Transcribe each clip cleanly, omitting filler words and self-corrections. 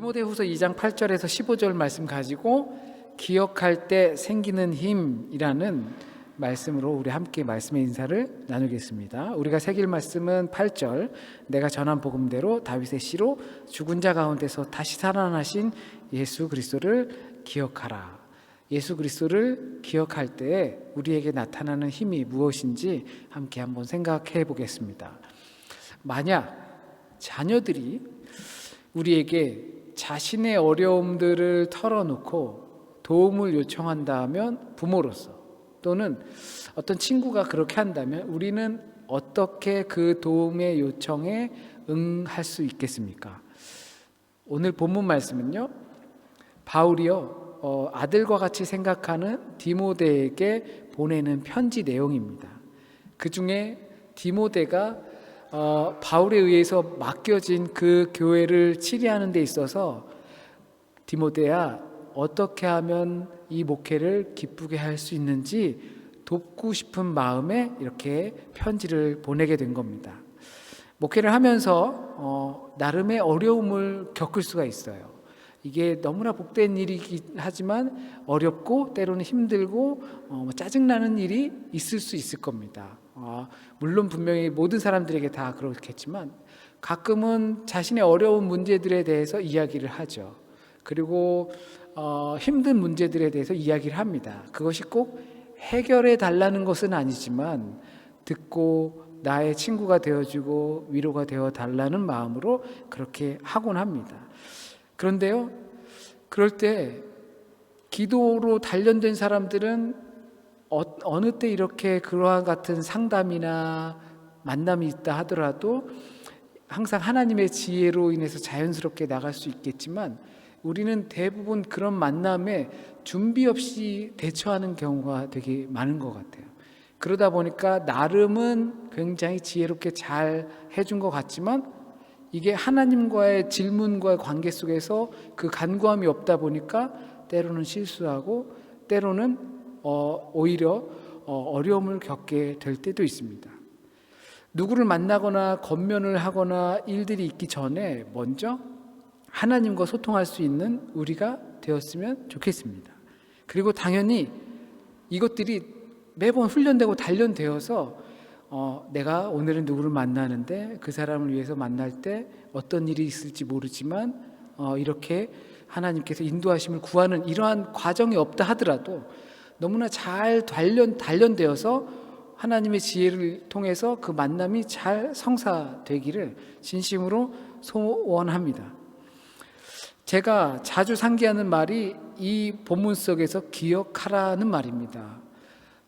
디모데후서 2장 8절에서 15절 말씀 가지고 기억할 때 생기는 힘이라는 말씀으로 우리 함께 말씀의 인사를 나누겠습니다. 우리가 새길 말씀은 8절, 내가 전한 복음대로 다윗의 씨로 죽은 자 가운데서 다시 살아나신 예수 그리스도를 기억하라. 예수 그리스도를 기억할 때 우리에게 나타나는 힘이 무엇인지 함께 한번 생각해 보겠습니다. 만약 자녀들이 우리에게 자신의 어려움들을 털어놓고 도움을 요청한다 하면 부모로서, 또는 어떤 친구가 그렇게 한다면 우리는 어떻게 그 도움의 요청에 응할 수 있겠습니까? 오늘 본문 말씀은요, 바울이요 아들과 같이 생각하는 디모데에게 보내는 편지 내용입니다. 그 중에 디모데가 바울에 의해서 맡겨진 그 교회를 치리하는 데 있어서 디모데야, 어떻게 하면 이 목회를 기쁘게 할 수 있는지 돕고 싶은 마음에 이렇게 편지를 보내게 된 겁니다. 목회를 하면서 나름의 어려움을 겪을 수가 있어요. 이게 너무나 복된 일이긴 하지만 어렵고 때로는 힘들고 짜증나는 일이 있을 수 있을 겁니다. 물론 분명히 모든 사람들에게 다 그렇겠지만 가끔은 자신의 어려운 문제들에 대해서 이야기를 하죠. 그리고 힘든 문제들에 대해서 이야기를 합니다. 그것이 꼭 해결해 달라는 것은 아니지만 듣고 나의 친구가 되어주고 위로가 되어 달라는 마음으로 그렇게 하곤 합니다. 그런데요, 그럴 때 기도로 단련된 사람들은 어느 때 이렇게 그러한 같은 상담이나 만남이 있다 하더라도 항상 하나님의 지혜로 인해서 자연스럽게 나갈 수 있겠지만 우리는 대부분 그런 만남에 준비 없이 대처하는 경우가 되게 많은 것 같아요. 그러다 보니까 나름은 굉장히 지혜롭게 잘 해준 것 같지만 이게 하나님과의 질문과의 관계 속에서 그 간구함이 없다 보니까 때로는 실수하고 때로는 오히려 어려움을 겪게 될 때도 있습니다. 누구를 만나거나 권면을 하거나 일들이 있기 전에 먼저 하나님과 소통할 수 있는 우리가 되었으면 좋겠습니다. 그리고 당연히 이것들이 매번 훈련되고 단련되어서 내가 오늘은 누구를 만나는데 그 사람을 위해서 만날 때 어떤 일이 있을지 모르지만 이렇게 하나님께서 인도하심을 구하는 이러한 과정이 없다 하더라도 너무나 잘 단련되어서 하나님의 지혜를 통해서 그 만남이 잘 성사되기를 진심으로 소원합니다. 제가 자주 상기하는 말이 이 본문 속에서 기억하라는 말입니다.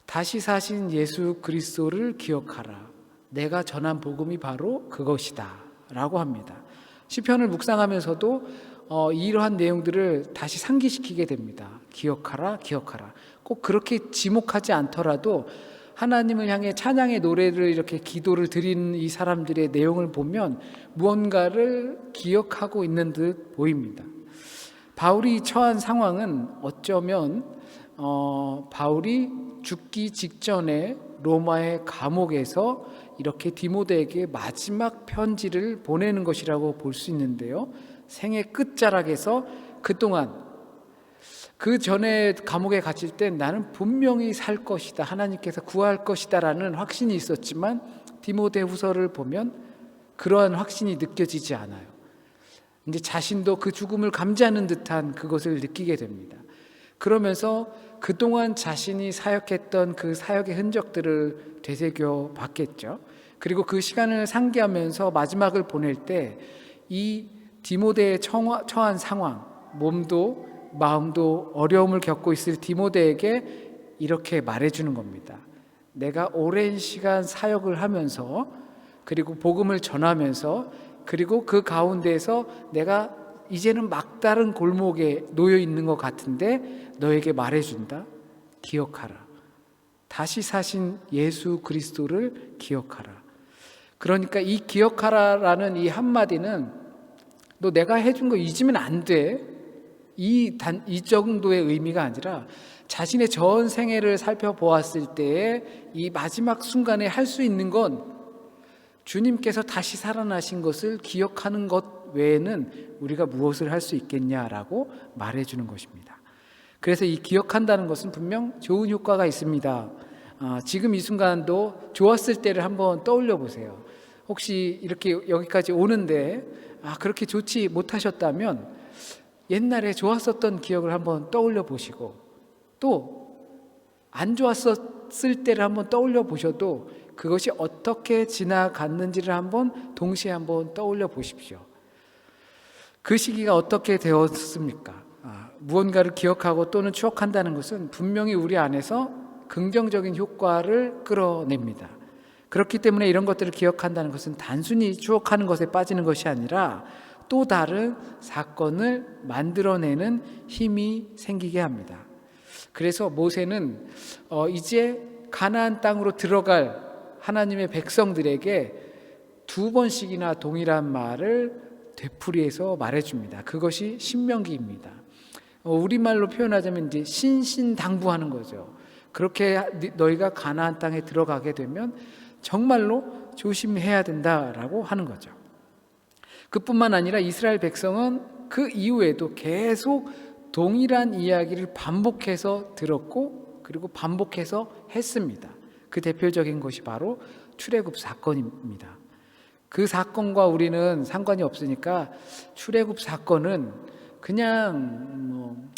다시 사신 예수 그리스도를 기억하라. 내가 전한 복음이 바로 그것이다 라고 합니다. 시편을 묵상하면서도 이러한 내용들을 다시 상기시키게 됩니다. 기억하라, 기억하라. 꼭 그렇게 지목하지 않더라도 하나님을 향해 찬양의 노래를 이렇게 기도를 드리는 이 사람들의 내용을 보면 무언가를 기억하고 있는 듯 보입니다. 바울이 처한 상황은 어쩌면 바울이 죽기 직전에 로마의 감옥에서 이렇게 디모데에게 마지막 편지를 보내는 것이라고 볼 수 있는데요. 생애 끝자락에서 그동안 그 전에 감옥에 갇힐 때 나는 분명히 살 것이다, 하나님께서 구할 것이다 라는 확신이 있었지만 디모데후서를 보면 그러한 확신이 느껴지지 않아요. 이제 자신도 그 죽음을 감지하는 듯한 그것을 느끼게 됩니다. 그러면서 그동안 자신이 사역했던 그 사역의 흔적들을 되새겨 봤겠죠. 그리고 그 시간을 상기하면서 마지막을 보낼 때 이 디모데의 처한 상황, 몸도 마음도 어려움을 겪고 있을 디모데에게 이렇게 말해주는 겁니다. 내가 오랜 시간 사역을 하면서 그리고 복음을 전하면서 그리고 그 가운데에서 내가 이제는 막다른 골목에 놓여 있는 것 같은데 너에게 말해준다. 기억하라. 다시 사신 예수 그리스도를 기억하라. 그러니까 이 기억하라라는 이 한마디는 너 내가 해준 거 잊으면 안 돼. 이 정도의 의미가 아니라 자신의 전 생애를 살펴보았을 때의 이 마지막 순간에 할 수 있는 건 주님께서 다시 살아나신 것을 기억하는 것 외에는 우리가 무엇을 할 수 있겠냐라고 말해주는 것입니다. 그래서 이 기억한다는 것은 분명 좋은 효과가 있습니다. 지금 이 순간도 좋았을 때를 한번 떠올려 보세요. 혹시 이렇게 여기까지 오는데 그렇게 좋지 못하셨다면 옛날에 좋았었던 기억을 한번 떠올려 보시고, 또 안 좋았었을 때를 한번 떠올려 보셔도 그것이 어떻게 지나갔는지를 한번 동시에 한번 떠올려 보십시오. 그 시기가 어떻게 되었습니까? 무언가를 기억하고 또는 추억한다는 것은 분명히 우리 안에서 긍정적인 효과를 끌어냅니다. 그렇기 때문에 이런 것들을 기억한다는 것은 단순히 추억하는 것에 빠지는 것이 아니라 또 다른 사건을 만들어내는 힘이 생기게 합니다. 그래서 모세는 이제 가나안 땅으로 들어갈 하나님의 백성들에게 2번씩이나 동일한 말을 되풀이해서 말해줍니다. 그것이 신명기입니다. 우리말로 표현하자면 이제 신신당부하는 거죠. 그렇게 너희가 가나안 땅에 들어가게 되면 정말로 조심해야 된다라고 하는 거죠. 그뿐만 아니라 이스라엘 백성은 그 이후에도 계속 동일한 이야기를 반복해서 들었고 그리고 반복해서 했습니다. 그 대표적인 것이 바로 출애굽 사건입니다. 그 사건과 우리는 상관이 없으니까 출애굽 사건은 그냥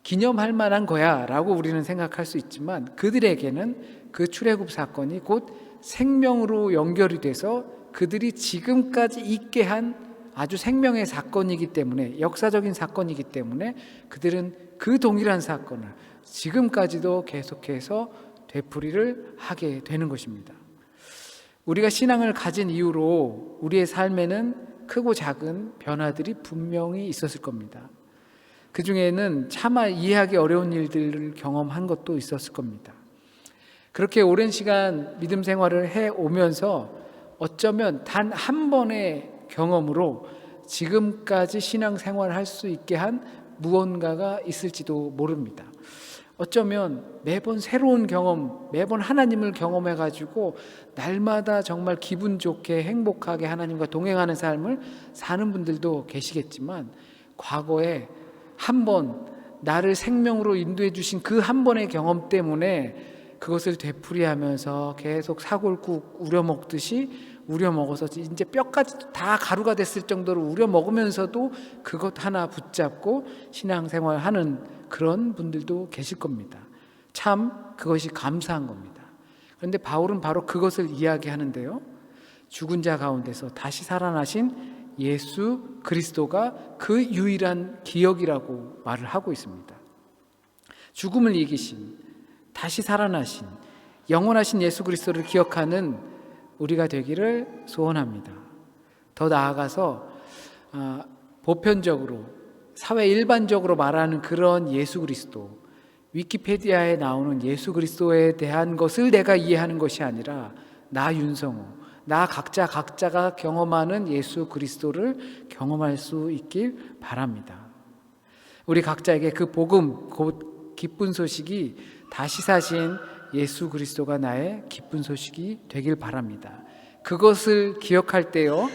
기념할 만한 거야 라고 우리는 생각할 수 있지만, 그들에게는 그 출애굽 사건이 곧 생명으로 연결이 돼서 그들이 지금까지 있게 한 아주 생명의 사건이기 때문에, 역사적인 사건이기 때문에 그들은 그 동일한 사건을 지금까지도 계속해서 되풀이를 하게 되는 것입니다. 우리가 신앙을 가진 이후로 우리의 삶에는 크고 작은 변화들이 분명히 있었을 겁니다. 그 중에는 차마 이해하기 어려운 일들을 경험한 것도 있었을 겁니다. 그렇게 오랜 시간 믿음 생활을 해오면서 어쩌면 단 한 번의 경험으로 지금까지 신앙생활을 할 수 있게 한 무언가가 있을지도 모릅니다. 어쩌면 매번 새로운 경험, 매번 하나님을 경험해가지고 날마다 정말 기분 좋게 행복하게 하나님과 동행하는 삶을 사는 분들도 계시겠지만, 과거에 한 번 나를 생명으로 인도해 주신 그 한 번의 경험 때문에 그것을 되풀이하면서 계속 사골국 우려먹듯이 우려먹어서 이제 뼈까지 다 가루가 됐을 정도로 우려먹으면서도 그것 하나 붙잡고 신앙생활하는 그런 분들도 계실 겁니다. 참 그것이 감사한 겁니다. 그런데 바울은 바로 그것을 이야기하는데요, 죽은 자 가운데서 다시 살아나신 예수 그리스도가 그 유일한 기억이라고 말을 하고 있습니다. 죽음을 이기신, 다시 살아나신, 영원하신 예수 그리스도를 기억하는 우리가 되기를 소원합니다. 더 나아가서 보편적으로 사회 일반적으로 말하는 그런 예수 그리스도, 위키페디아에 나오는 예수 그리스도에 대한 것을 내가 이해하는 것이 아니라 나 윤성호, 나 각자가 경험하는 예수 그리스도를 경험할 수 있길 바랍니다. 우리 각자에게 그 복음, 곧 기쁜 소식이 다시 사신 예수 그리스도가 나의 기쁜 소식이 되길 바랍니다. 그것을 기억할 때요,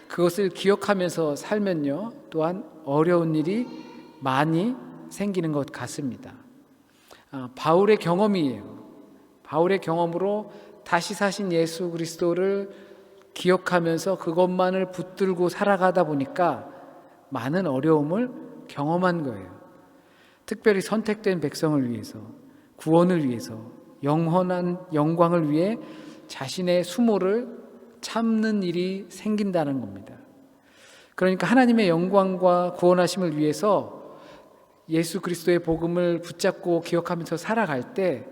그것을 기억하면서 살면요, 또한 어려운 일이 많이 생기는 것 같습니다. 바울의 경험이에요. 바울의 경험으로 다시 사신 예수 그리스도를 기억하면서 그것만을 붙들고 살아가다 보니까 많은 어려움을 경험한 거예요. 특별히 선택된 백성을 위해서, 구원을 위해서, 영원한 영광을 위해 자신의 수모를 참는 일이 생긴다는 겁니다. 그러니까 하나님의 영광과 구원하심을 위해서 예수 그리스도의 복음을 붙잡고 기억하면서 살아갈 때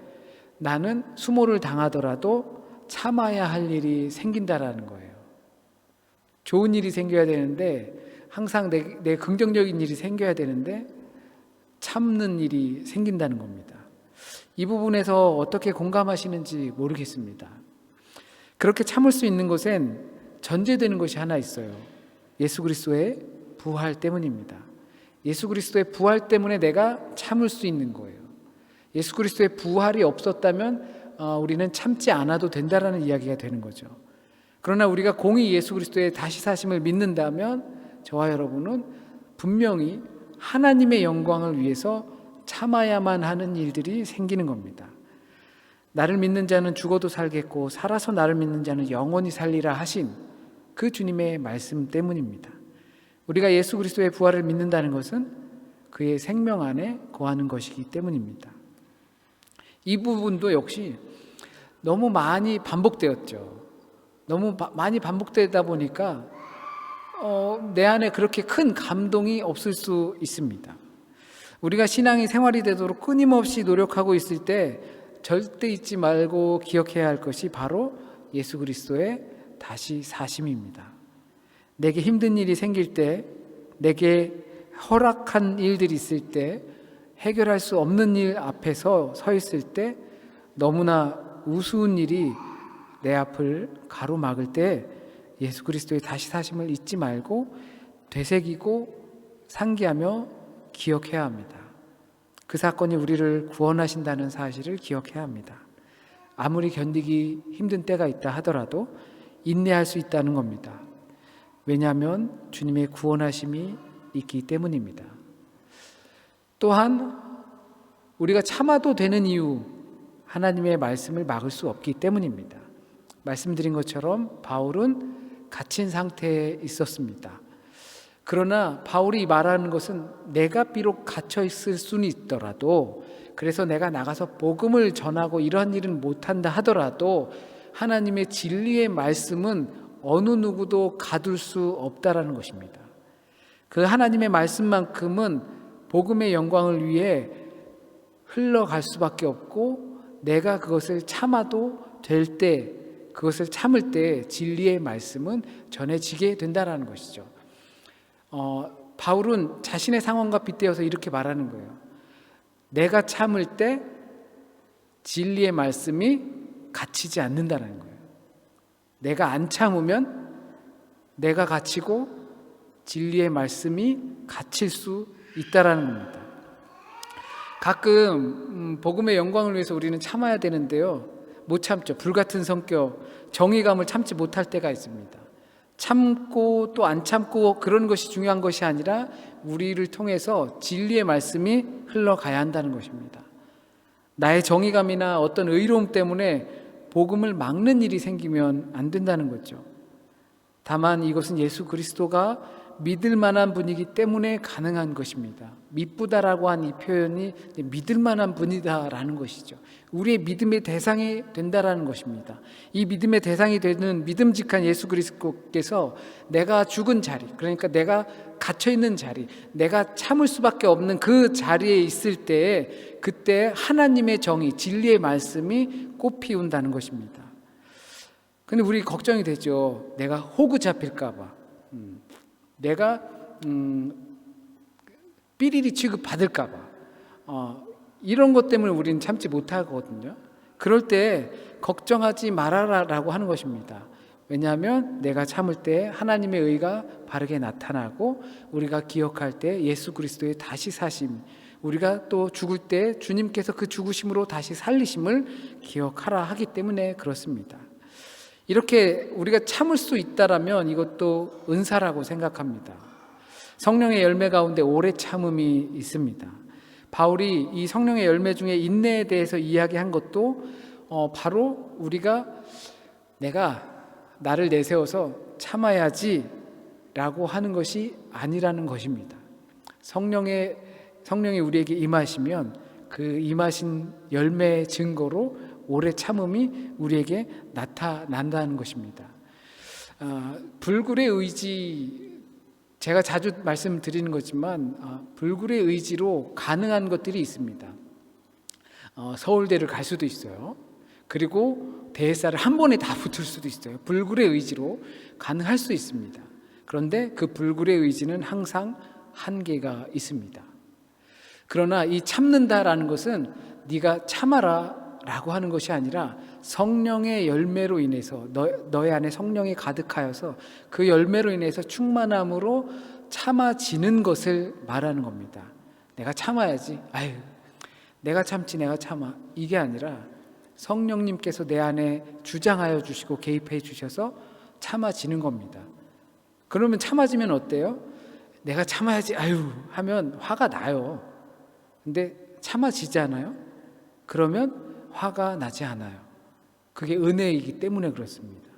나는 수모를 당하더라도 참아야 할 일이 생긴다라는 거예요. 좋은 일이 생겨야 되는데, 항상 내 긍정적인 일이 생겨야 되는데 참는 일이 생긴다는 겁니다. 이 부분에서 어떻게 공감하시는지 모르겠습니다. 그렇게 참을 수 있는 것엔 전제되는 것이 하나 있어요. 예수 그리스도의 부활 때문입니다. 예수 그리스도의 부활 때문에 내가 참을 수 있는 거예요. 예수 그리스도의 부활이 없었다면 우리는 참지 않아도 된다라는 이야기가 되는 거죠. 그러나 우리가 공의 예수 그리스도의 다시 사심을 믿는다면 저와 여러분은 분명히 하나님의 영광을 위해서 참아야만 하는 일들이 생기는 겁니다. 나를 믿는 자는 죽어도 살겠고 살아서 나를 믿는 자는 영원히 살리라 하신 그 주님의 말씀 때문입니다. 우리가 예수 그리스도의 부활을 믿는다는 것은 그의 생명 안에 거하는 것이기 때문입니다. 이 부분도 역시 너무 많이 반복되었죠. 너무 많이 반복되다 보니까 내 안에 그렇게 큰 감동이 없을 수 있습니다. 우리가 신앙이 생활이 되도록 끊임없이 노력하고 있을 때 절대 잊지 말고 기억해야 할 것이 바로 예수 그리스도의 다시 사심입니다. 내게 힘든 일이 생길 때, 내게 허락한 일들이 있을 때, 해결할 수 없는 일 앞에서 서 있을 때, 너무나 우스운 일이 내 앞을 가로막을 때 예수 그리스도의 다시 사심을 잊지 말고 되새기고 상기하며 기억해야 합니다. 그 사건이 우리를 구원하신다는 사실을 기억해야 합니다. 아무리 견디기 힘든 때가 있다 하더라도 인내할 수 있다는 겁니다. 왜냐하면 주님의 구원하심이 있기 때문입니다. 또한 우리가 참아도 되는 이유, 하나님의 말씀을 막을 수 없기 때문입니다. 말씀드린 것처럼 바울은 갇힌 상태에 있었습니다. 그러나 바울이 말하는 것은 내가 비록 갇혀 있을 수는 있더라도, 그래서 내가 나가서 복음을 전하고 이러한 일은 못한다 하더라도 하나님의 진리의 말씀은 어느 누구도 가둘 수 없다라는 것입니다. 그 하나님의 말씀만큼은 복음의 영광을 위해 흘러갈 수밖에 없고, 내가 그것을 참아도 될 때, 그것을 참을 때 진리의 말씀은 전해지게 된다는 것이죠. 바울은 자신의 상황과 빗대어서 이렇게 말하는 거예요. 내가 참을 때 진리의 말씀이 갇히지 않는다는 거예요. 내가 안 참으면 내가 갇히고 진리의 말씀이 갇힐 수 있다라는 겁니다. 가끔 복음의 영광을 위해서 우리는 참아야 되는데요, 못 참죠. 불같은 성격, 정의감을 참지 못할 때가 있습니다. 참고 또 안 참고 그런 것이 중요한 것이 아니라 우리를 통해서 진리의 말씀이 흘러가야 한다는 것입니다. 나의 정의감이나 어떤 의로움 때문에 복음을 막는 일이 생기면 안 된다는 거죠. 다만 이것은 예수 그리스도가 믿을 만한 분이기 때문에 가능한 것입니다. 미쁘다라고 한 이 표현이 믿을 만한 분이다라는 것이죠. 우리의 믿음의 대상이 된다라는 것입니다. 이 믿음의 대상이 되는 믿음직한 예수 그리스도께서 내가 죽은 자리, 그러니까 내가 갇혀 있는 자리, 내가 참을 수밖에 없는 그 자리에 있을 때에 그때 하나님의 정의, 진리의 말씀이 꽃피운다는 것입니다. 근데 우리 걱정이 되죠. 내가 호구 잡힐까 봐. 내가 삐리리 취급 받을까 봐. 이런 것 때문에 우리는 참지 못하거든요. 그럴 때 걱정하지 말아라라고 하는 것입니다. 왜냐하면 내가 참을 때 하나님의 의가 바르게 나타나고, 우리가 기억할 때 예수 그리스도의 다시 사심, 우리가 또 죽을 때 주님께서 그 죽으심으로 다시 살리심을 기억하라 하기 때문에 그렇습니다. 이렇게 우리가 참을 수 있다라면 이것도 은사라고 생각합니다. 성령의 열매 가운데 오래 참음이 있습니다. 바울이 이 성령의 열매 중에 인내에 대해서 이야기한 것도 바로 우리가 내가 나를 내세워서 참아야지 라고 하는 것이 아니라는 것입니다. 성령이 우리에게 임하시면 그 임하신 열매의 증거로 오래 참음이 우리에게 나타난다는 것입니다. 불굴의 의지, 제가 자주 말씀드리는 거지만 불굴의 의지로 가능한 것들이 있습니다. 서울대를 갈 수도 있어요. 그리고 대회사를 한 번에 다 붙을 수도 있어요. 불굴의 의지로 가능할 수 있습니다. 그런데 그 불굴의 의지는 항상 한계가 있습니다. 그러나 이 참는다라는 것은 네가 참아라 라고 하는 것이 아니라 성령의 열매로 인해서 너의 안에 성령이 가득하여서 그 열매로 인해서 충만함으로 참아지는 것을 말하는 겁니다. 내가 참아야지, 내가 참지, 내가 참아, 이게 아니라 성령님께서 내 안에 주장하여 주시고 개입해 주셔서 참아지는 겁니다. 그러면 참아지면 어때요? 내가 참아야지 아유 하면 화가 나요. 근데 참아지지 않아요? 그러면 화가 나지 않아요. 그게 은혜이기 때문에 그렇습니다.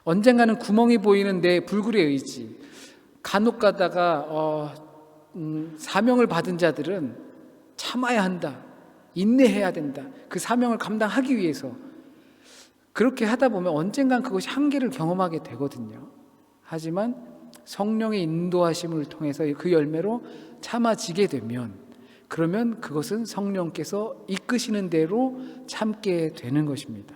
언젠가는 구멍이 보이는 내 불굴의 의지, 간혹 가다가 사명을 받은 자들은 참아야 한다, 인내해야 된다, 그 사명을 감당하기 위해서 그렇게 하다 보면 언젠간 그것이 한계를 경험하게 되거든요. 하지만 성령의 인도하심을 통해서 그 열매로 참아지게 되면, 그러면 그것은 성령께서 이끄시는 대로 참게 되는 것입니다.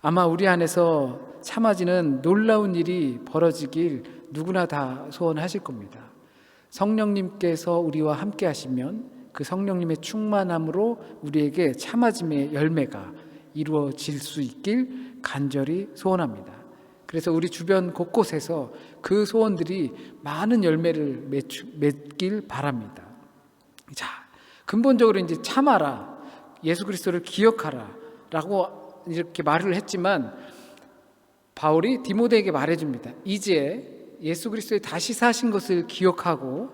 아마 우리 안에서 참아지는 놀라운 일이 벌어지길 누구나 다 소원하실 겁니다. 성령님께서 우리와 함께 하시면 그 성령님의 충만함으로 우리에게 참아짐의 열매가 이루어질 수 있길 간절히 소원합니다. 그래서 우리 주변 곳곳에서 그 소원들이 많은 열매를 맺길 바랍니다. 자, 근본적으로 이제 참아라, 예수 그리스도를 기억하라 라고 이렇게 말을 했지만, 바울이 디모데에게 말해줍니다. 이제 예수 그리스도의 다시 사신 것을 기억하고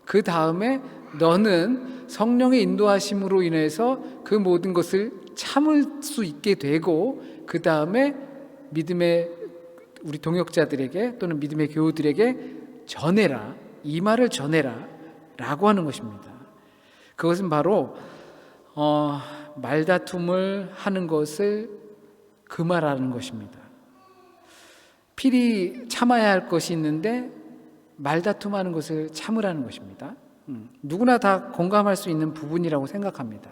그 다음에 너는 성령의 인도하심으로 인해서 그 모든 것을 참을 수 있게 되고, 그 다음에 믿음의 우리 동역자들에게 또는 믿음의 교우들에게 전해라, 이 말을 전해라 라고 하는 것입니다. 그것은 바로 말다툼을 하는 것을 금하라는 것입니다. 필히 참아야 할 것이 있는데 말다툼하는 것을 참으라는 것입니다. 누구나 다 공감할 수 있는 부분이라고 생각합니다.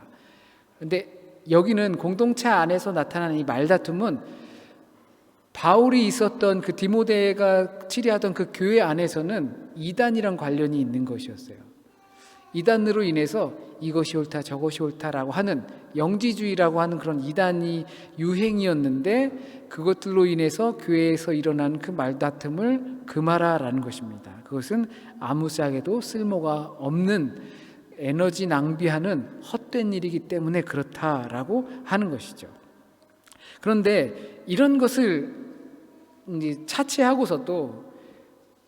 그런데 여기는 공동체 안에서 나타나는 이 말다툼은 바울이 있었던 그 디모데가 치리하던 그 교회 안에서는 이단이랑 관련이 있는 것이었어요. 이단으로 인해서 이것이 옳다 저것이 옳다라고 하는 영지주의라고 하는 그런 이단이 유행이었는데, 그것들로 인해서 교회에서 일어난 그 말다툼을 금하라라는 것입니다. 그것은 아무짝에도 쓸모가 없는, 에너지 낭비하는 헛된 일이기 때문에 그렇다라고 하는 것이죠. 그런데 이런 것을 이제 차치하고서도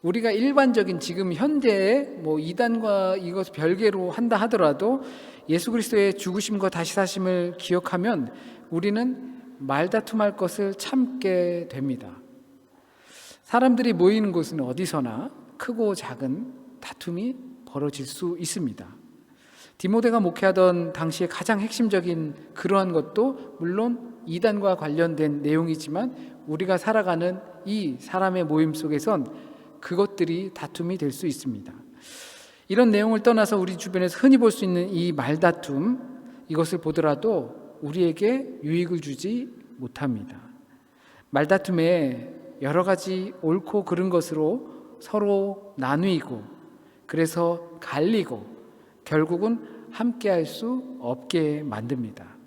우리가 일반적인 지금 현대의 이단과 이것 별개로 한다 하더라도 예수 그리스도의 죽으심과 다시 사심을 기억하면 우리는 말다툼할 것을 참게 됩니다. 사람들이 모이는 곳은 어디서나 크고 작은 다툼이 벌어질 수 있습니다. 디모데가 목회하던 당시의 가장 핵심적인 그러한 것도 물론 이단과 관련된 내용이지만, 우리가 살아가는 이 사람의 모임 속에선 그것들이 다툼이 될 수 있습니다. 이런 내용을 떠나서 우리 주변에서 흔히 볼 수 있는 이 말다툼, 이것을 보더라도 우리에게 유익을 주지 못합니다. 말다툼에 여러 가지 옳고 그른 것으로 서로 나누이고, 그래서 갈리고 결국은 함께할 수 없게 만듭니다.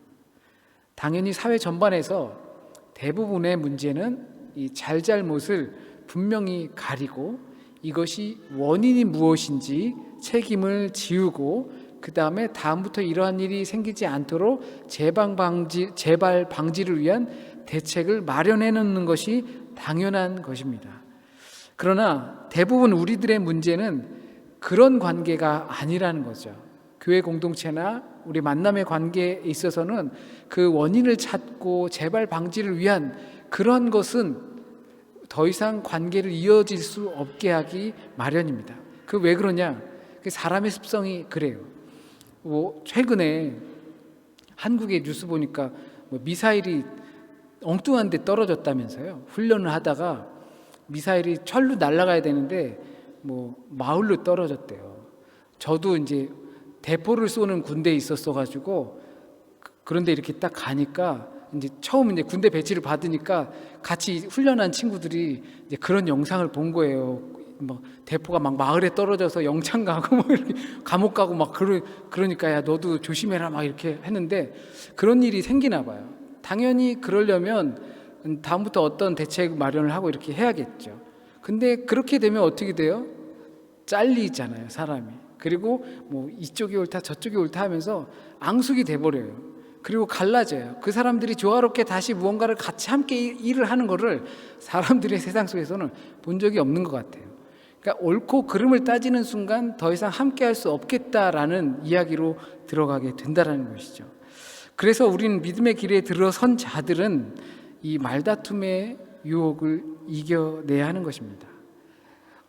당연히 사회 전반에서 대부분의 문제는 이 잘잘못을 분명히 가리고 이것이 원인이 무엇인지 책임을 지우고, 그 다음에 다음부터 이러한 일이 생기지 않도록 재발 방지를 위한 대책을 마련해 놓는 것이 당연한 것입니다. 그러나 대부분 우리들의 문제는 그런 관계가 아니라는 거죠. 교회 공동체나 우리 만남의 관계에 있어서는 그 원인을 찾고 재발 방지를 위한 그런 것은 더 이상 관계를 이어질 수 없게 하기 마련입니다. 그 왜 그러냐? 사람의 습성이 그래요. 최근에 한국의 뉴스 보니까 미사일이 엉뚱한 데 떨어졌다면서요. 훈련을 하다가 미사일이 철로 날아가야 되는데 마을로 떨어졌대요. 저도 이제 대포를 쏘는 군대에 있었어가지고, 그런데 이렇게 딱 가니까 이제 처음 이제 군대 배치를 받으니까 같이 훈련한 친구들이 이제 그런 영상을 본 거예요. 대포가 막 마을에 떨어져서 영창 가고 이렇게 감옥 가고 그러니까 야 너도 조심해라 막 이렇게 했는데, 그런 일이 생기나 봐요. 당연히 그러려면 다음부터 어떤 대책 마련을 하고 이렇게 해야겠죠. 근데 그렇게 되면 어떻게 돼요? 잘리잖아요, 사람이. 그리고 이쪽이 옳다 저쪽이 옳다 하면서 앙숙이 돼버려요. 그리고 갈라져요. 그 사람들이 조화롭게 다시 무언가를 같이 함께 일을 하는 거를 사람들의 세상 속에서는 본 적이 없는 것 같아요. 그러니까 옳고 그름을 따지는 순간 더 이상 함께할 수 없겠다라는 이야기로 들어가게 된다는 것이죠. 그래서 우리는 믿음의 길에 들어선 자들은 이 말다툼의 유혹을 이겨내야 하는 것입니다.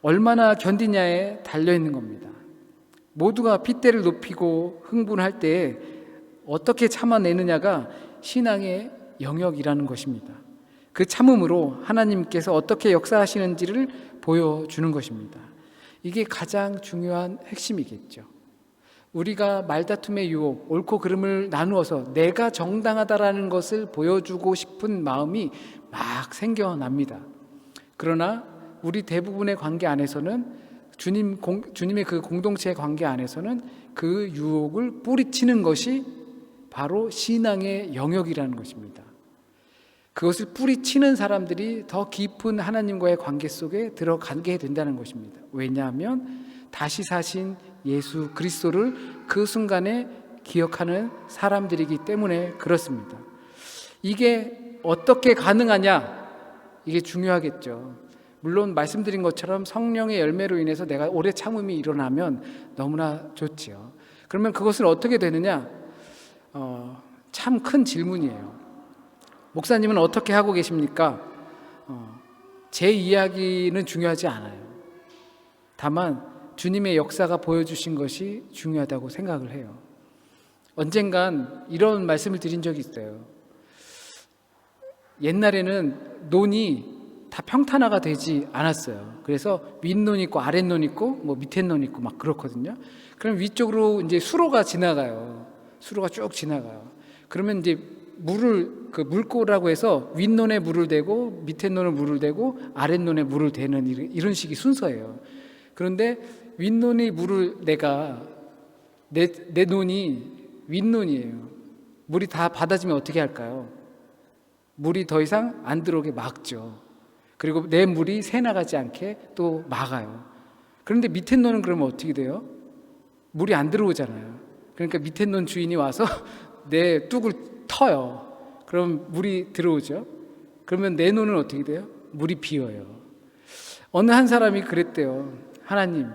얼마나 견디냐에 달려있는 겁니다. 모두가 핏대를 높이고 흥분할 때 어떻게 참아내느냐가 신앙의 영역이라는 것입니다. 그 참음으로 하나님께서 어떻게 역사하시는지를 보여주는 것입니다. 이게 가장 중요한 핵심이겠죠. 우리가 말다툼의 유혹, 옳고 그름을 나누어서 내가 정당하다라는 것을 보여주고 싶은 마음이 막 생겨납니다. 그러나 우리 대부분의 관계 안에서는 주님의 그 공동체의 관계 안에서는 그 유혹을 뿌리치는 것이 바로 신앙의 영역이라는 것입니다. 그것을 뿌리치는 사람들이 더 깊은 하나님과의 관계 속에 들어가게 된다는 것입니다. 왜냐하면 다시 사신 예수 그리스도를 그 순간에 기억하는 사람들이기 때문에 그렇습니다. 이게 어떻게 가능하냐? 이게 중요하겠죠. 물론 말씀드린 것처럼 성령의 열매로 인해서 내가 오래 참음이 일어나면 너무나 좋지요. 그러면 그것은 어떻게 되느냐? 참 큰 질문이에요. 목사님은 어떻게 하고 계십니까? 제 이야기는 중요하지 않아요. 다만 주님의 역사가 보여주신 것이 중요하다고 생각을 해요. 언젠간 이런 말씀을 드린 적이 있어요. 옛날에는 논이 다 평탄화가 되지 않았어요. 그래서 윗논 있고 아랫논 있고 뭐 밑에 논 있고 막 그렇거든요. 그럼 위쪽으로 이제 수로가 지나가요. 수로가 쭉 지나가요. 그러면 이제 그 물고라고 해서 윗논에 물을 대고 밑에 논에 물을 대고 아랫논에 물을 대는 이런 식의 순서예요. 그런데 윗논이 물을 내 논이 윗논이에요. 물이 다 받아지면 어떻게 할까요? 물이 더 이상 안 들어오게 막죠. 그리고 내 물이 새 나가지 않게 또 막아요. 그런데 밑에 논은 그러면 어떻게 돼요? 물이 안 들어오잖아요. 그러니까 밑에 논 주인이 와서 내 뚝을 터요. 그럼 물이 들어오죠. 그러면 내 논은 어떻게 돼요? 물이 비어요. 어느 한 사람이 그랬대요. 하나님,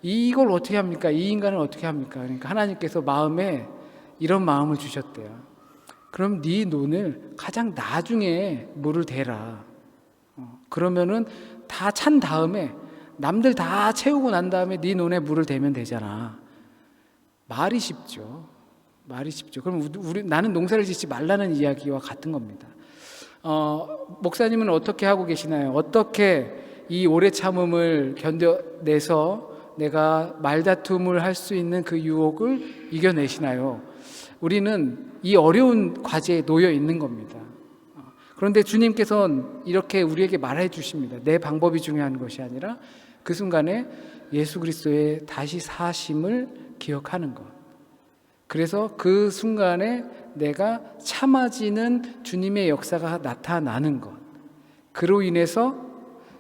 이걸 어떻게 합니까? 이 인간을 어떻게 합니까? 그러니까 하나님께서 마음에 이런 마음을 주셨대요. 그럼 네 논을 가장 나중에 물을 대라. 그러면은 다 찬 다음에 남들 다 채우고 난 다음에 네 논에 물을 대면 되잖아. 말이 쉽죠. 그럼 나는 농사를 짓지 말라는 이야기와 같은 겁니다. 목사님은 어떻게 하고 계시나요? 어떻게 이 오래 참음을 견뎌내서 내가 말다툼을 할 수 있는 그 유혹을 이겨내시나요? 우리는 이 어려운 과제에 놓여 있는 겁니다. 그런데 주님께서는 이렇게 우리에게 말해 주십니다. 내 방법이 중요한 것이 아니라 그 순간에 예수 그리스도의 다시 사심을 기억하는 것. 그래서 그 순간에 내가 참아지는 주님의 역사가 나타나는 것. 그로 인해서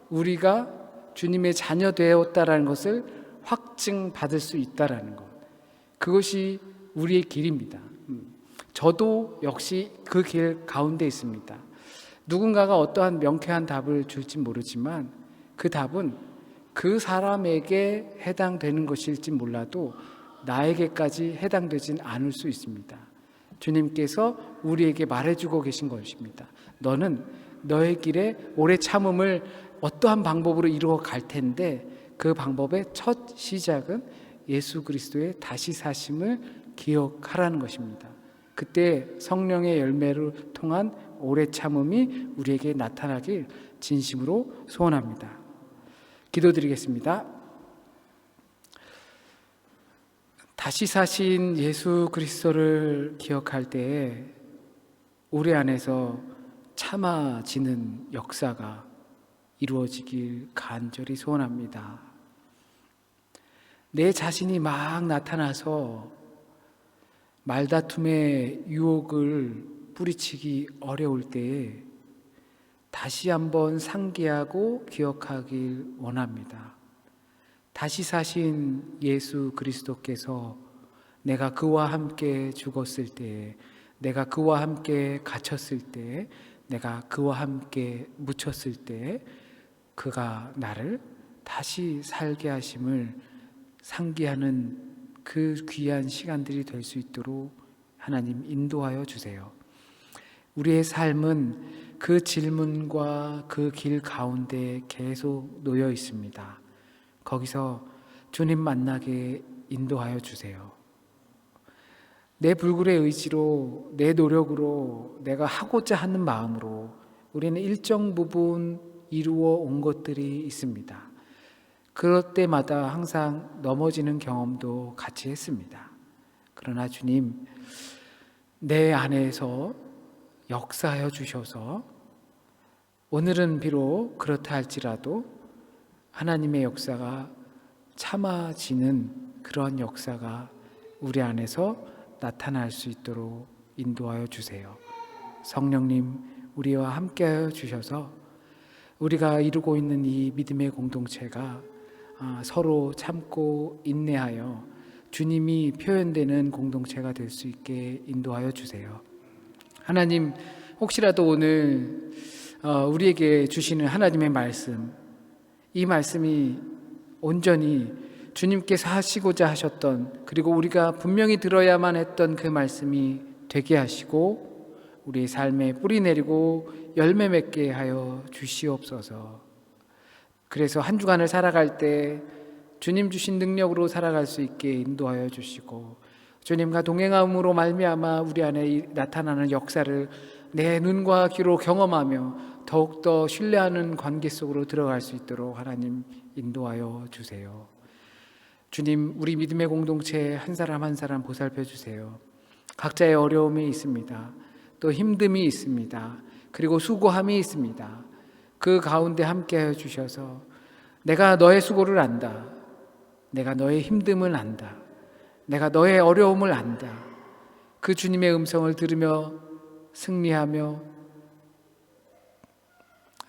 우리가 주님의 자녀 되었다라는 것을 확증받을 수 있다라는 것. 그것이 우리의 길입니다. 저도 역시 그 길 가운데 있습니다. 누군가가 어떠한 명쾌한 답을 줄지 모르지만 그 답은 그 사람에게 해당되는 것일지 몰라도 나에게까지 해당되진 않을 수 있습니다. 주님께서 우리에게 말해주고 계신 것입니다. 너는 너의 길에 오래 참음을 어떠한 방법으로 이루어 갈 텐데 그 방법의 첫 시작은 예수 그리스도의 다시 사심을 기억하라는 것입니다. 그때 성령의 열매를 통한 오래 참음이 우리에게 나타나길 진심으로 소원합니다. 기도드리겠습니다. 다시 사신 예수 그리스도를 기억할 때에 우리 안에서 참아지는 역사가 이루어지길 간절히 소원합니다. 내 자신이 막 나타나서 말다툼의 유혹을 뿌리치기 어려울 때에 다시 한번 상기하고 기억하길 원합니다. 다시 사신 예수 그리스도께서 내가 그와 함께 죽었을 때, 내가 그와 함께 갇혔을 때, 내가 그와 함께 묻혔을 때 그가 나를 다시 살게 하심을 상기하는 그 귀한 시간들이 될 수 있도록 하나님 인도하여 주세요. 우리의 삶은 그 질문과 그 길 가운데 계속 놓여 있습니다. 거기서 주님 만나게 인도하여 주세요. 내 불굴의 의지로, 내 노력으로, 내가 하고자 하는 마음으로 우리는 일정 부분 이루어 온 것들이 있습니다. 그럴 때마다 항상 넘어지는 경험도 같이 했습니다. 그러나 주님, 내 안에서 역사하여 주셔서 오늘은 비록 그렇다 할지라도 하나님의 역사가 참아지는 그런 역사가 우리 안에서 나타날 수 있도록 인도하여 주세요. 성령님, 우리와 함께하여 주셔서 우리가 이루고 있는 이 믿음의 공동체가 서로 참고 인내하여 주님이 표현되는 공동체가 될 수 있게 인도하여 주세요. 하나님, 혹시라도 오늘 우리에게 주시는 하나님의 말씀, 이 말씀이 온전히 주님께서 하시고자 하셨던, 그리고 우리가 분명히 들어야만 했던 그 말씀이 되게 하시고 우리의 삶에 뿌리 내리고 열매 맺게 하여 주시옵소서. 그래서 한 주간을 살아갈 때 주님 주신 능력으로 살아갈 수 있게 인도하여 주시고, 주님과 동행함으로 말미암아 우리 안에 나타나는 역사를 내 눈과 귀로 경험하며 더욱더 신뢰하는 관계 속으로 들어갈 수 있도록 하나님 인도하여 주세요. 주님, 우리 믿음의 공동체 한 사람 한 사람 보살펴 주세요. 각자의 어려움이 있습니다. 또 힘듦이 있습니다. 그리고 수고함이 있습니다. 그 가운데 함께하여 주셔서 내가 너의 수고를 안다. 내가 너의 힘듦을 안다. 내가 너의 어려움을 안다. 그 주님의 음성을 들으며 승리하며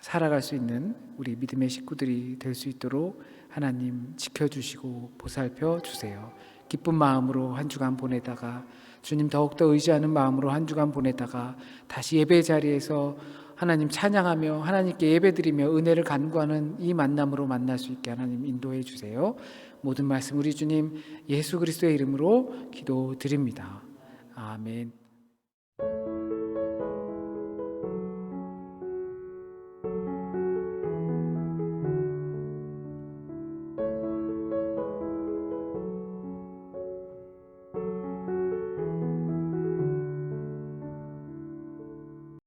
살아갈 수 있는 우리 믿음의 식구들이 될 수 있도록 하나님 지켜주시고 보살펴 주세요. 기쁜 마음으로 한 주간 보내다가, 주님 더욱더 의지하는 마음으로 한 주간 보내다가 다시 예배 자리에서 하나님 찬양하며 하나님께 예배드리며 은혜를 간구하는 이 만남으로 만날 수 있게 하나님 인도해 주세요. 모든 말씀 우리 주님 예수 그리스도의 이름으로 기도드립니다. 아멘.